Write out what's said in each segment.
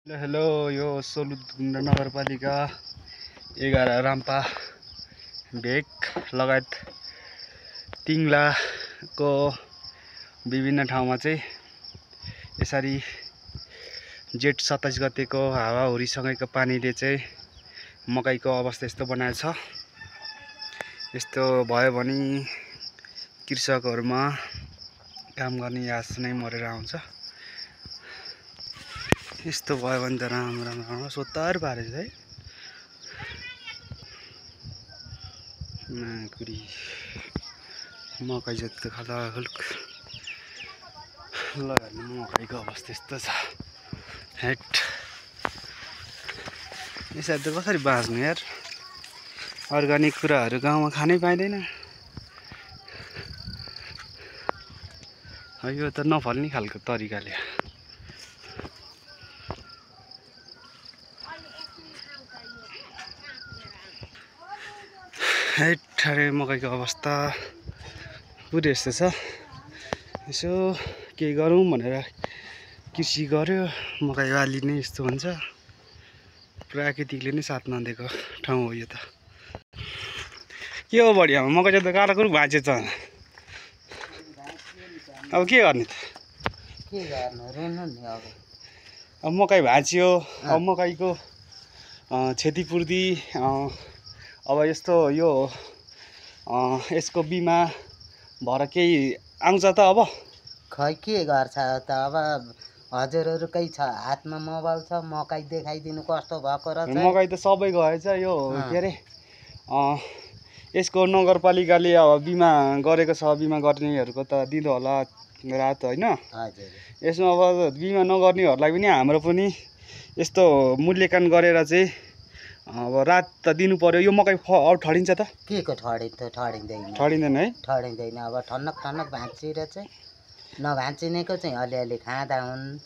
Hello यो सोलुखुम्बु नगरपालिका 11 राम्पा भेक लगायत तिङ्लाको विभिन्न ठाउँमा चाहिँ यसरी जेठ 27 गतेको हावाहुरीसँगैको पानीले चाहिँ मकैको अवस्था यस्तो बनाएको छ। यस्तो भयो भने कृषकहरुमा काम गर्ने आश नै मरेर आउँछ। यस्तो भयो भने त राम्रो सोतार पारेछ है। नाकुरी मकै जति खलाखुलुक ल मकैको अवस्था यस्तो छ। हेट यसरी त कसरी बाँच्नु यार। अर्गानिक कुराहरू गाउँमा खानै पाइँदैन। यो त नफल्ने खालको तरिकाले हेठरे मकैको अवस्था पुरै यस्तो छ। यसो केही गरौँ भनेर कृषि गर्यो, मकै बाली नै यस्तो हुन्छ। प्राकृतिकले नै साथ नदिएको ठाउँ हो यो त। के हो बढिया मकै त काराकुरुक भाँचेछ। अब के गर्ने त? के गर्नु रेनु नि अब मकै भाँच्यो। अब मकैको क्षतिपूर्ति अब यस्तो यो यसको बिमा भएर केही आउँछ त अब? खै के गर्छ त अब। हजुरहरुकै छ हातमा मोबाइल छ, मकै देखाइदिनु कस्तो भएको रहेछ। मकै त सबै गएछ यो के अरे यसको नगरपालिकाले अब बिमा गरेको छ। बिमा गर्नेहरूको त दिँदो होला रात हैन। हजुर यसमा अब बिमा नगर्नेहरूलाई पनि हाम्रो पनि यस्तो मूल्याङ्कन गरेर चाहिँ अब रात त दिनु पर्यो। यो मकै ठडिन्छ त? के को ठडिँदैन ठडिँदैन है? ठडिँदैन। अब ठन्नक भाँचिएर चाहिँ नभाँचिनेको चाहिँ अलिअलि खाँदा हुन्।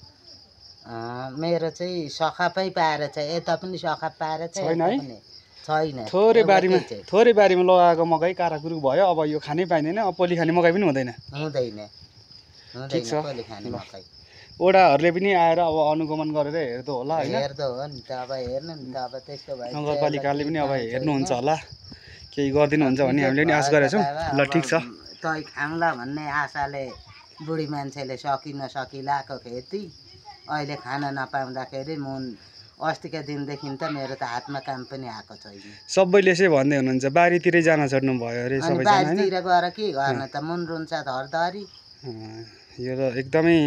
मेरो चाहिँ सखापै पाएर चाहिँ यता पनि सखाप पाएर चाहिँ छैन है? छैन। थोरै बारीमा लगाएको मकै काराकुरुक भयो। अब यो खानै पाइँदैन। अब पोली खाने मकै पनि हुँदैन। ठिक छ। पोली खाने मकै ओडाहरूले पनि आएर अब अनुगमन गरेर हेर्दो होला हैन? हेर्दो हो नि त। अब हेर्नु नि त। अब त्यस्तो भयो नगरपालिकाले पनि अब हेर्नुहुन्छ होला। केही गरिदिनुहुन्छ भन्ने हामीले पनि आश गरेछौँ। ल ठिक छ। तै खाउँला भन्ने आशाले बुढी मान्छेले सकि नसकि लाएको खेती अहिले खान नपाउँदाखेरि मुन अस्तिका दिनदेखि त मेरो त हातमा काम पनि आएको छैन। सबैले यसै भन्दै हुनुहुन्छ बारीतिरै जान छोड्नु भयो अरे सबैजना हैन? बारीतिर गएर के गर्न त मुन रुन्छ धरधरी। यो त एकदमै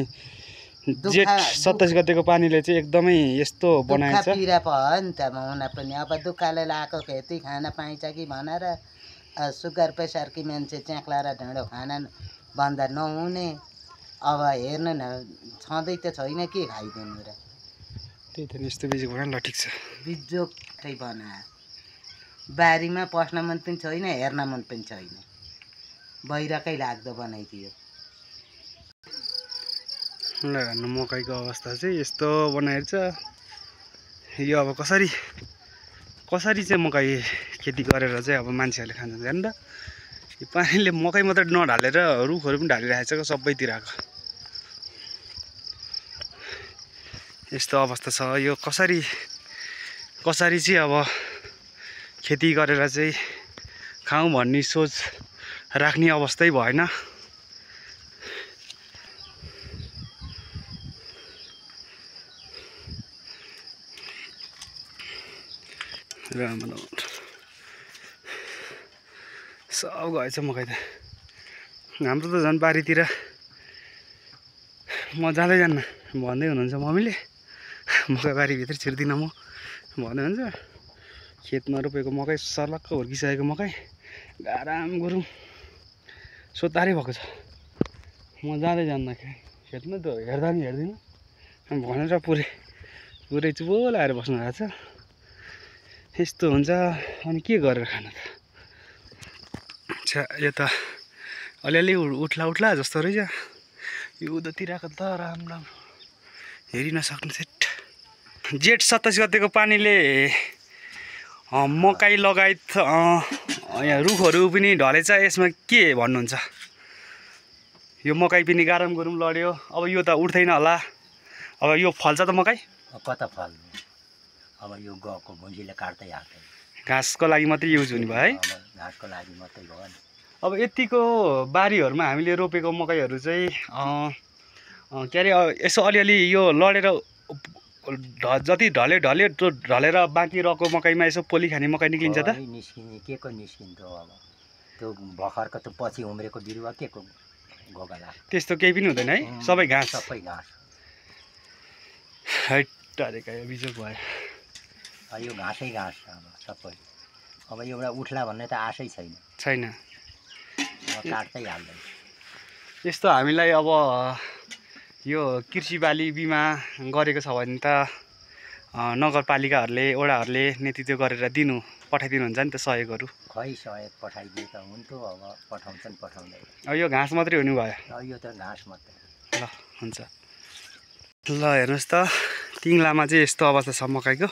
जेठ 27 गतेको पानीले चाहिँ एकदमै यस्तो बनाएछ। पीडा भयो नि त हुन पनि। अब दुःखले लाएको खेती खान पाइन्छ कि भनेर सुगर प्रेसरकी मान्छे च्याक्ला र ढेँडो खान भन्दा नहुने। अब हेर्नु न छँदै त छैन के खाइदिनु र। त्यही त यस्तो बिजोग बनायो। ल ठिक छ। बिजोगै बनायो। बारीमा पस्न मन पनि छैन, हेर्न मन पनि छैन। बहिरकै लाग्दो बनाइदियो। ल हेर्नु मकैको अवस्था चाहिँ यस्तो बनाएको छ। यो अब कसरी चाहिँ मकै खेती गरेर चाहिँ अब मान्छेहरूले खान्छ हेर्नु त। यो पानीले मकै मात्रै नढालेर रुखहरू पनि ढालिरहेको छ सबैतिरको। यस्तो अवस्था छ। यो कसरी चाहिँ अब खेती गरेर चाहिँ खाउँ भन्ने सोच राख्ने अवस्थै भएन। राम्रो सब गएछ मकै त। हाम्रो त झन् बारीतिर म जाँदै जान्न भन्दै हुनुहुन्छ मम्मीले। मकै बारीभित्र छिर्दिनँ म भन्दै हुन्छ। खेतमा रोपेको मकै सर्लक्क हुर्किसकेको मकै आराम गरौँ सोतारै भएको छ। म जाँदै जान्न खेतमा त हेर्दा नि हेर्दिनँ भनेर पुरै चुपो लाएर बस्नु भएको छ। यस्तो हुन्छ अनि के गरेर खानु त? यो त अलिअलि उठ्ला जस्तो रहेछ। यो उँधोतिरको त राम्रो हेरिन सक्नु सेट। जेठ 27 गतेको पानीले मकै लगायत यहाँ रुखहरू पनि ढलेछ। यसमा के भन्नुहुन्छ? यो मकै पनि गारम गरौँ लड्यो। अब यो त उठ्दैन होला। अब यो फल्छ त मकै? कता फल्नु अब यो गएको भुन्जीले काट्दै हाल्छ घाँसको लागि मात्रै युज हुने भयो है अब घाँसको लागि मात्रै भयो नि अब यतिको बारीहरूमा हामीले रोपेको मकैहरू चाहिँ के अरे यसो अलिअलि यो लडेर जति ढलेर बाँकी रहेको मकैमा यसो पोली खाने मकै निक्लिन्छ त निस्किने के को निस्किन्थ्यो अब त्यो भर्खरको त पछि उम्रेको बिरुवा के को घोगा लाग्छ त्यस्तो केही पनि हुँदैन है सबै घाँस सबै घाँस टारेका बिजोग भयो यो घाँसै घाँस अब सबै अब एउटा उठ्ला भन्ने त आशै छैन काट्दै हाल्दैन यस्तो हामीलाई अब यो कृषि बाली बिमा गरेको छ भने त नगरपालिकाहरूले वडाहरूले नेतृत्व गरेर पठाइदिनुहुन्छ नि त सहयोगहरू खै सहयोग पठाइदिए त हुन्थ्यो अब पठाउँछन् पठाउँदैन अब यो घाँस मात्रै हुनु भयो यो त घाँस मात्रै ल हुन्छ ल हेर्नुहोस् त तिङ्लामा चाहिँ यस्तो अवस्था छ मकैको